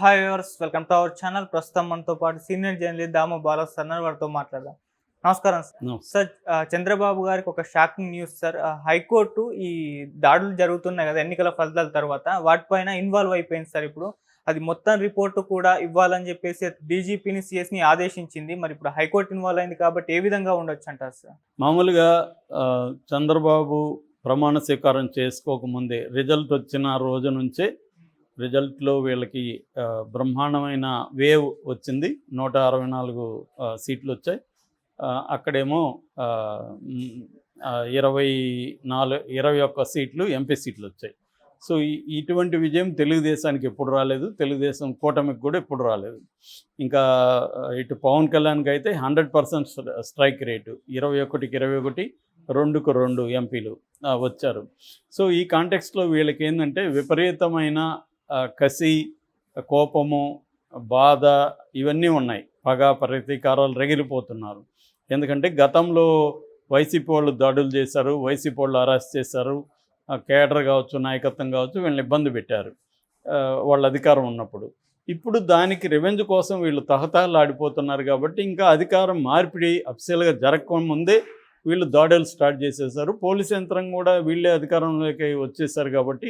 Hi viewers, welcome to our channel. ప్రస్తుతం మనతో పాటు సీనియర్ జర్నలిస్ట్ దాము బాలా సార్ వారితో మాట్లాడదాం. నమస్కారం సార్. సార్, చంద్రబాబు గారికి ఒక షాకింగ్ న్యూస్ సార్. హైకోర్టు ఈ దాడులు జరుగుతున్నాయి కదా ఎన్నికల ఫలితాల తర్వాత, వాటిపైన ఇన్వాల్వ్ అయిపోయింది సార్. ఇప్పుడు అది మొత్తం రిపోర్టు కూడా ఇవ్వాలని చెప్పేసి డీజీపీని, సిఎస్ని ఆదేశించింది. మరి ఇప్పుడు హైకోర్టు ఇన్వాల్వ్ అయింది కాబట్టి ఏ విధంగా ఉండొచ్చు అంటారు సార్? మామూలుగా చంద్రబాబు ప్రమాణ స్వీకారం చేసుకోకముందే రిజల్ట్ వచ్చిన రోజు నుంచే రిజల్ట్లో వీళ్ళకి బ్రహ్మాండమైన వేవ్ వచ్చింది. 164 సీట్లు వచ్చాయి. అక్కడేమో 21 సీట్లు ఎంపీ సీట్లు వచ్చాయి. సో ఇటువంటి విజయం తెలుగుదేశానికి ఎప్పుడు రాలేదు, తెలుగుదేశం కూటమికి కూడా ఎప్పుడు రాలేదు. ఇంకా ఇటు పవన్ కళ్యాణ్కి అయితే 100% స్ట్రైక్ రేటు, 21కి 21, 2కు 2 ఎంపీలు వచ్చారు. సో ఈ కాంటెక్స్ట్లో వీళ్ళకి ఏంటంటే విపరీతమైన కసి, కోపము, బాధ ఇవన్నీ ఉన్నాయి. పగ, ప్రతీకారాలు రగిలిపోతున్నారు. ఎందుకంటే గతంలో వైసీపీ వాళ్ళు దాడులు చేశారు, వైసీపీ వాళ్ళు అరెస్ట్ చేశారు, కేడర్ కావచ్చు, నాయకత్వం కావచ్చు, వీళ్ళని ఇబ్బంది పెట్టారు వాళ్ళ అధికారం ఉన్నప్పుడు. ఇప్పుడు దానికి రివెంజ్ కోసం వీళ్ళు తహతహలాడిపోతున్నారు. కాబట్టి ఇంకా అధికారం మార్పిడి అఫీషియల్గా జరగకముందే వీళ్ళు దాడులు స్టార్ట్ చేసేసారు. పోలీస్ యంత్రం కూడా వీళ్ళే అధికారంలోకి వచ్చేసారు కాబట్టి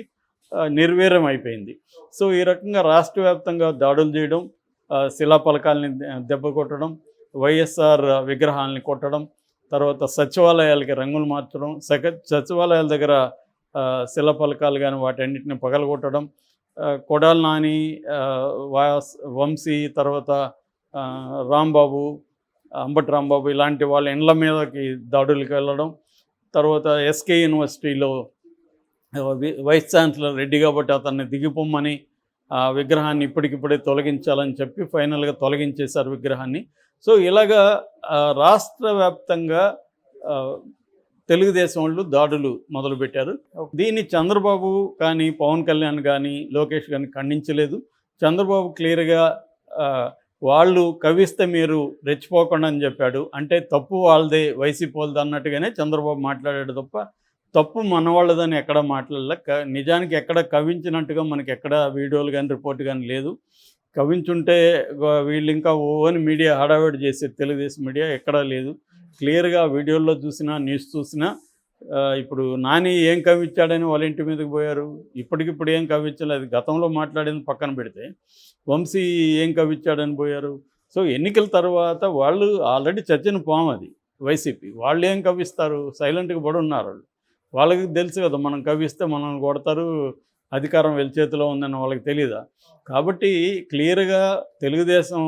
నిర్వీర్యం అయిపోయింది. సో ఈ రకంగా రాష్ట్ర వ్యాప్తంగా దాడులు చేయడం, శిలాఫలకాలని దెబ్బ కొట్టడం, వైఎస్ఆర్ విగ్రహాలని కొట్టడం, తర్వాత సచివాలయాలకి రంగులు మార్చడం, సచివాలయాల దగ్గర శిలాఫలకాలు కానీ వాటన్నిటిని పగలగొట్టడం, కొడాలి నాని, వంశీ, తర్వాత రాంబాబు, అంబటి రాంబాబు ఇలాంటి వాళ్ళ ఇండ్ల మీదకి దాడులకు వెళ్ళడం, తర్వాత ఎస్కే యూనివర్సిటీలో వైస్ ఛాన్సలర్ రెడ్డి కాబట్టి అతన్ని దిగిపోమ్మని ఆ విగ్రహాన్ని ఇప్పటికిప్పుడే తొలగించాలని చెప్పి ఫైనల్గా తొలగించేశారు విగ్రహాన్ని. సో ఇలాగా రాష్ట్ర వ్యాప్తంగా తెలుగుదేశం వాళ్ళు దాడులు మొదలుపెట్టారు. దీన్ని చంద్రబాబు కానీ, పవన్ కళ్యాణ్ కానీ, లోకేష్ కానీ ఖండించలేదు. చంద్రబాబు క్లియర్గా వాళ్ళు కవిస్తే మీరు రెచ్చిపోకుండా అని చెప్పాడు. అంటే తప్పు వాళ్ళదే, వైసీపీ వాళ్ళది అన్నట్టుగానే చంద్రబాబు మాట్లాడాడు తప్ప తప్పు మనవాళ్ళదని ఎక్కడ మాట్లాడలే. నిజానికి ఎక్కడ కవించినట్టుగా మనకి ఎక్కడ వీడియోలు కానీ రిపోర్ట్ కానీ లేదు. కవించుంటే వీళ్ళు ఇంకా ఓన్ మీడియా హడావిడి చేసేది, తెలుగుదేశం మీడియా ఎక్కడా లేదు. క్లియర్గా వీడియోల్లో చూసినా, న్యూస్ చూసినా ఇప్పుడు నాని ఏం కవించాడని వాళ్ళ ఇంటి మీదకి పోయారు. ఇప్పటికిప్పుడు ఏం కవించలేదు. గతంలో మాట్లాడింది పక్కన పెడితే వంశీ ఏం కవించాడని పోయారు. సో ఎన్నికల తర్వాత వాళ్ళు ఆల్రెడీ చచ్చిన పాము అది వైసీపీ. వాళ్ళు ఏం కవిస్తారు? సైలెంట్గా పడి ఉన్నారు వాళ్ళు. వాళ్ళకి తెలుసు కదా మనం కవిస్తే మనల్ని కొడతారు, అధికారం వీళ్ళ చేతిలో ఉందని వాళ్ళకి తెలీదా? కాబట్టి క్లియర్గా తెలుగుదేశం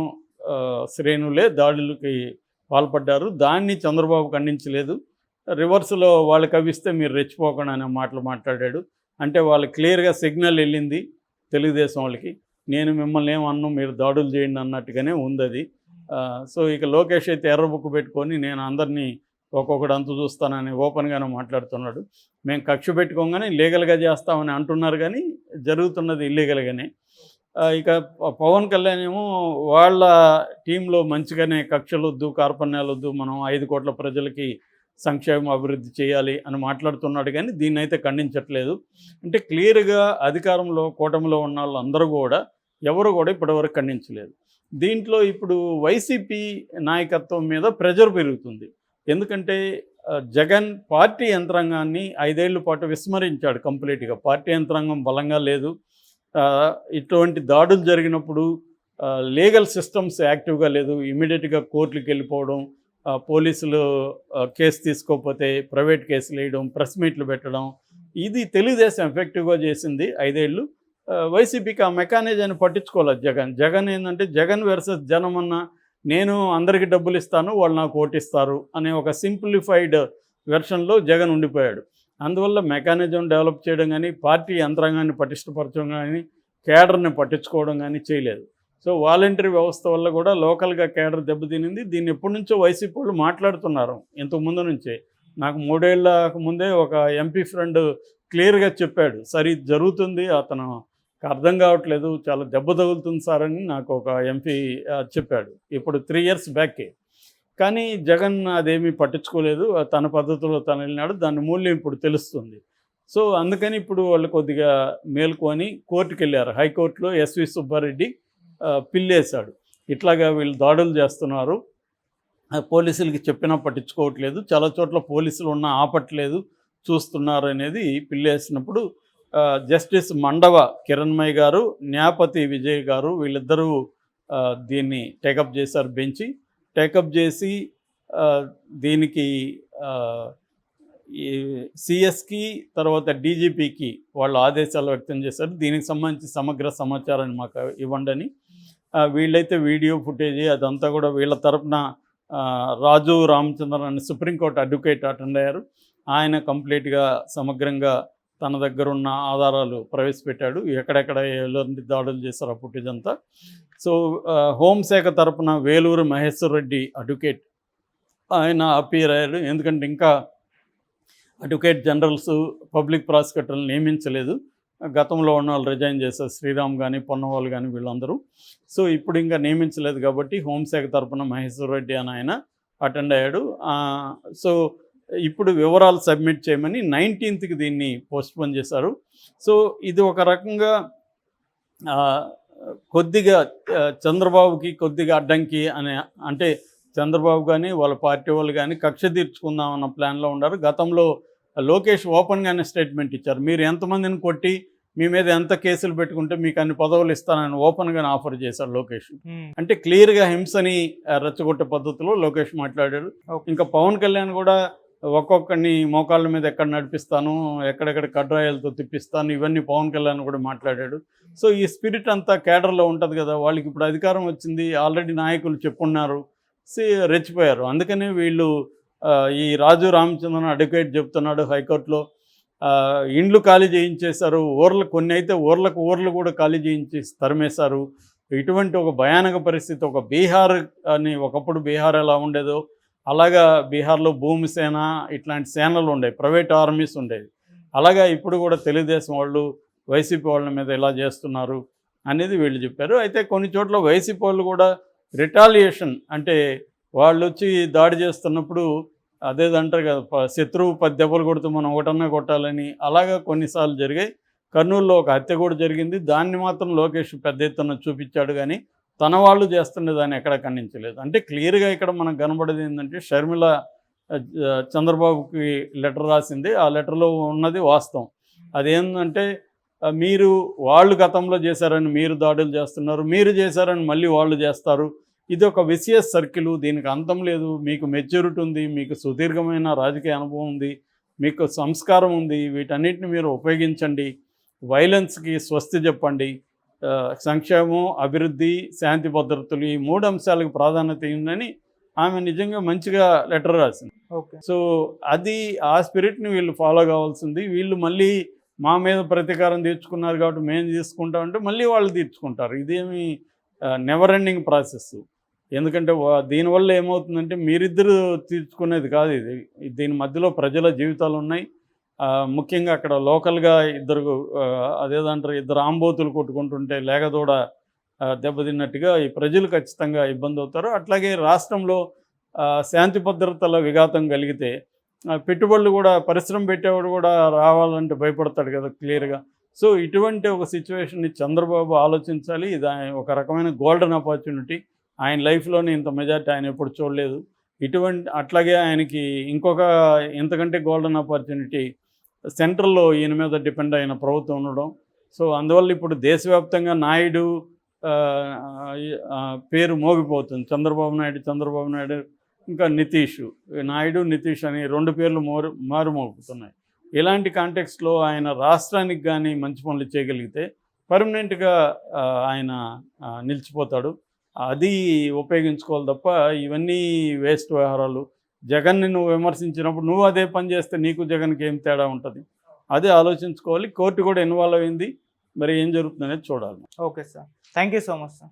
శ్రేణులే దాడులకి పాల్పడ్డారు. దాన్ని చంద్రబాబు ఖండించలేదు. రివర్స్లో వాళ్ళు కవిస్తే మీరు రెచ్చిపోకుండా అనే మాటలు మాట్లాడాడు. అంటే వాళ్ళకి క్లియర్గా సిగ్నల్ వెళ్ళింది తెలుగుదేశం వాళ్ళకి, నేను మిమ్మల్ని ఏమన్నా మీరు దాడులు చేయండి అన్నట్టుగానే ఉంది అది. సో ఇక లోకేష్ అయితే ఎర్ర బుక్ పెట్టుకొని నేను అందరినీ ఒక్కొక్కడు అంతు చూస్తానని ఓపెన్గానే మాట్లాడుతున్నాడు. మేము కక్ష పెట్టుకోగానే లీగల్గా చేస్తామని అంటున్నారు, కానీ జరుగుతున్నది ఇల్లీగల్గానే. ఇక పవన్ కళ్యాణ్ ఏమో వాళ్ళ టీంలో మంచిగానే కక్షలు వద్దు, కార్పణ్యాలు వద్దు, మనం 5 కోట్ల ప్రజలకి సంక్షేమం అభివృద్ధి చేయాలి అని మాట్లాడుతున్నాడు, కానీ దీన్ని అయితే ఖండించట్లేదు. అంటే క్లియర్గా అధికారంలో కూటమిలో ఉన్న వాళ్ళందరూ కూడా ఎవరు కూడా ఇప్పటివరకు ఖండించలేదు. దీంట్లో ఇప్పుడు వైసీపీ నాయకత్వం మీద ప్రెజర్ పెరుగుతుంది. ఎందుకంటే జగన్ పార్టీ యంత్రాంగాన్ని 5 ఏళ్ల పాటు విస్మరించాడు కంప్లీట్గా. పార్టీ యంత్రాంగం బలంగా లేదు. ఇటువంటి దాడులు జరిగినప్పుడు లీగల్ సిస్టమ్స్ యాక్టివ్గా లేదు. ఇమీడియట్గా కోర్టులకు వెళ్ళిపోవడం, పోలీసులు కేసు తీసుకోకపోతే ప్రైవేట్ కేసులు వేయడం, ప్రెస్ మీట్లు పెట్టడం, ఇది తెలుగుదేశం ఎఫెక్టివ్గా చేసింది 5 ఏళ్ళు. వైసీపీకి ఆ మెకానిజాన్ని పట్టించుకోలేదు జగన్ ఏంటంటే జగన్ వర్సెస్ జనం అన్న, నేను అందరికీ డబ్బులు ఇస్తాను, వాళ్ళు నాకు ఓటిస్తారు అనే ఒక సింప్లిఫైడ్ వెర్షన్లో జగన్ ఉండిపోయాడు. అందువల్ల మెకానిజం డెవలప్ చేయడం కానీ, పార్టీ యంత్రాంగాన్ని పటిష్టపరచడం కానీ, కేడర్ని పట్టించుకోవడం కానీ చేయలేదు. సో వాలంటరీ వ్యవస్థ వల్ల కూడా లోకల్గా కేడర్ దెబ్బతినింది. దీన్ని ఎప్పటి నుంచో వైసీపీ వాళ్ళు మాట్లాడుతున్నారు, ఇంతకుముందు నుంచే. నాకు 3 ఏళ్ల ముందే ఒక ఎంపీ ఫ్రెండ్ క్లియర్గా చెప్పాడు, సార్ ఇది జరుగుతుంది, అతను అర్థం కావట్లేదు, చాలా దెబ్బ తగులుతుంది సార్ అని నాకు ఒక ఎంపీ చెప్పాడు. ఇప్పుడు 3 years బ్యాకే. కానీ జగన్ అదేమీ పట్టించుకోలేదు. తన పద్ధతిలో తను వెళ్ళినాడు. దాని మూల్యం ఇప్పుడు తెలుస్తుంది. సో అందుకని ఇప్పుడు వాళ్ళు కొద్దిగా మేల్కొని కోర్టుకు వెళ్ళారు. హైకోర్టులో ఎస్వి సుబ్బారెడ్డి పిల్లేశాడు. ఇట్లాగా వీళ్ళు దాడులు చేస్తున్నారు, పోలీసులకి చెప్పినా పట్టించుకోవట్లేదు, చాలా చోట్ల పోలీసులు ఉన్నా ఆపట్లేదు, చూస్తున్నారు అనేది పిల్లేసినప్పుడు జస్టిస్ మండవ కిరణ్మయ్ గారు, న్యాయపతి విజయ్ గారు వీళ్ళిద్దరూ దీన్ని టేకప్ చేశారు. బెంచి టేకప్ చేసి దీనికి ఈ సిఎస్కి తర్వాత డీజీపీకి వాళ్ళు ఆదేశాలు వ్యక్తం చేశారు. దీనికి సంబంధించి సమగ్ర సమాచారాన్ని మాకు ఇవ్వండి అని. వీళ్ళైతే వీడియో ఫుటేజీ అదంతా కూడా వీళ్ళ తరపున రాజు రామచంద్రన్ అని సుప్రీంకోర్టు అడ్వకేట్ అటెండ్ అయ్యారు. ఆయన కంప్లీట్గా సమగ్రంగా తన దగ్గర ఉన్న ఆధారాలు ప్రవేశపెట్టాడు, ఎక్కడెక్కడ ఎలాంటి దాడులు చేశారు ఆ ఫుటేజ్ అంతా. సో హోంశాఖ తరపున వేలూరు మహేశ్వర్ రెడ్డి అడ్వకేట్ ఆయన అపీర్ అయ్యారు. ఎందుకంటే ఇంకా అడ్వకేట్ జనరల్స్ పబ్లిక్ ప్రాసిక్యూటర్లు నియమించలేదు, గతంలో ఉన్న వాళ్ళు రిజైన్ చేశారు, శ్రీరామ్ కానీ పొన్నవాళ్ళు కానీ వీళ్ళందరూ. సో ఇప్పుడు ఇంకా నియమించలేదు కాబట్టి హోంశాఖ తరపున మహేశ్వర్ రెడ్డి అని ఆయన అటెండ్ అయ్యాడు. సో ఇప్పుడు వివరాలు సబ్మిట్ చేయమని 19th దీన్ని పోస్ట్పోన్ చేశారు. సో ఇది ఒక రకంగా కొద్దిగా చంద్రబాబుకి కొద్దిగా అడ్డంకి అనే, అంటే చంద్రబాబు కానీ వాళ్ళ పార్టీ వాళ్ళు కానీ కక్ష తీర్చుకుందామన్న ప్లాన్లో ఉన్నారు. గతంలో లోకేష్ ఓపెన్గానే స్టేట్మెంట్ ఇచ్చారు, మీరు ఎంతమందిని కొట్టి మీ మీద ఎంత కేసులు పెట్టుకుంటే మీకు అన్ని పదవులు ఇస్తానని ఓపెన్గానే ఆఫర్ చేశారు లోకేష్. అంటే క్లియర్గా హింసని రెచ్చగొట్టే పద్ధతిలో లోకేష్ మాట్లాడాడు. ఇంకా పవన్ కళ్యాణ్ కూడా ఒక్కొక్కరిని మోకాళ్ళ మీద ఎక్కడ నడిపిస్తాను, ఎక్కడెక్కడ కడ్రాయలతో తిప్పిస్తాను, ఇవన్నీ పవన్ కళ్యాణ్ కూడా మాట్లాడాడు. సో ఈ స్పిరిట్ అంతా కేడర్లో ఉంటుంది కదా, వాళ్ళకి ఇప్పుడు అధికారం వచ్చింది, ఆల్రెడీ నాయకులు చెప్పున్నారు, రెచ్చిపోయారు. అందుకనే వీళ్ళు ఈ రాజు రామచంద్రన్ అడ్వకేట్ చెప్తున్నాడు హైకోర్టులో ఇండ్లు ఖాళీ చేయించేశారు, కొన్ని అయితే ఊర్లు కూడా ఖాళీ చేయించి తరిమేశారు. ఇటువంటి ఒక భయానక పరిస్థితి, ఒక బీహార్ అని, ఒకప్పుడు బీహార్ ఎలా ఉండేదో అలాగా బీహార్లో భూమి సేన ఇట్లాంటి సేనలు ఉండేవి, ప్రైవేట్ ఆర్మీస్ ఉండేవి. అలాగా ఇప్పుడు కూడా తెలుగుదేశం వాళ్ళు వైసీపీ వాళ్ళ మీద ఇలా చేస్తున్నారు అనేది వీళ్ళు చెప్పారు. అయితే కొన్ని చోట్ల వైసీపీ వాళ్ళు కూడా రిటాలియేషన్, అంటే వాళ్ళు వచ్చి దాడి చేస్తున్నప్పుడు అదేదంటారు కదా, శత్రువు 10 దెబ్బలు కొడుతూ మనం ఒకటన్నా కొట్టాలని, అలాగా కొన్నిసార్లు జరిగాయి. కర్నూలులో ఒక హత్య కూడా జరిగింది, దాన్ని మాత్రం లోకేష్ పెద్ద ఎత్తున చూపించాడు, కానీ తన వాళ్ళు చేస్తుండే దాన్ని ఎక్కడ ఖండించలేదు. అంటే క్లియర్గా ఇక్కడ మనకు కనబడేది ఏంటంటే షర్మిల చంద్రబాబుకి లెటర్ రాసింది, ఆ లెటర్లో ఉన్నది వాస్తవం. అదేంటంటే వాళ్ళు గతంలో చేశారని మీరు దాడులు చేస్తున్నారు, మీరు చేశారని మళ్ళీ వాళ్ళు చేస్తారు, ఇది ఒక విసియస్ సర్కిల్, దీనికి అంతం లేదు. మీకు మెచ్యూరిటీ ఉంది, మీకు సుదీర్ఘమైన రాజకీయ అనుభవం ఉంది, మీకు సంస్కారం ఉంది, వీటన్నిటిని మీరు ఉపయోగించండి, వైలెన్స్కి స్వస్తి చెప్పండి, సంక్షేమం, అభివృద్ధి, శాంతి భద్రతలు ఈ 3 అంశాలకు ప్రాధాన్యత ఇవ్వండి ఆమె నిజంగా మంచిగా లెటర్ రాసింది. సో అది ఆ స్పిరిట్ని వీళ్ళు ఫాలో కావాల్సింది. వీళ్ళు మళ్ళీ మా మీద ప్రతీకారం తీర్చుకున్నారు కాబట్టి మేము తీసుకుంటామంటే మళ్ళీ వాళ్ళు తీర్చుకుంటారు. ఇదేమి నెవర్ ఎండింగ్ ప్రాసెస్. ఎందుకంటే దీనివల్ల ఏమవుతుందంటే మీరిద్దరు తీర్చుకునేది కాదు, దీని మధ్యలో ప్రజల జీవితాలు ఉన్నాయి. ముఖ్యంగా అక్కడ లోకల్గా అదేదంటారు, ఇద్దరు ఆంబోతులు కొట్టుకుంటుంటే లేగదూడ దెబ్బతిన్నట్టుగా ఈ ప్రజలు ఖచ్చితంగా ఇబ్బంది అవుతారు. అట్లాగే రాష్ట్రంలో శాంతి భద్రతల విఘాతం కలిగితే పెట్టుబడులు కూడా, పరిశ్రమ పెట్టేవాడు కూడా రావాలంటే భయపడతాడు కదా క్లియర్గా. సో ఇటువంటి ఒక సిచ్యువేషన్ని చంద్రబాబు ఆలోచించాలి. ఇది ఒక రకమైన గోల్డెన్ ఆపర్చునిటీ. ఆయన లైఫ్లోనే ఇంత మెజార్టీ ఆయన ఎప్పుడు చూడలేదు. అట్లాగే ఆయనకి ఇంతకంటే గోల్డెన్ ఆపర్చునిటీ సెంట్రల్లో ఈయన మీద డిపెండ్ అయిన ప్రభుత్వం ఉండడం. సో అందువల్ల ఇప్పుడు దేశవ్యాప్తంగా నాయుడు పేరు మోగిపోతుంది. చంద్రబాబు నాయుడు ఇంకా నితీష్ అని 2 పేర్లు మారుమోగుతున్నాయి. ఇలాంటి కాంటెక్స్ట్లో ఆయన రాష్ట్రానికి కానీ మంచి పనులు చేయగలిగితే పర్మనెంట్గా ఆయన నిలిచిపోతాడు. అది ఉపయోగించుకోవాలి తప్ప ఇవన్నీ వేస్ట్ వ్యవహారాలు. జగన్ని నువ్వు విమర్శించినప్పుడు నువ్వు అదే పని చేస్తే నీకు జగన్కి ఏం తేడా ఉంటుంది, అదే ఆలోచించుకోవాలి. కోర్టు కూడా ఇన్వాల్వ్ అయింది, మరి ఏం జరుగుతుందనేది చూడాలి. Okay sir, thank you so much sir.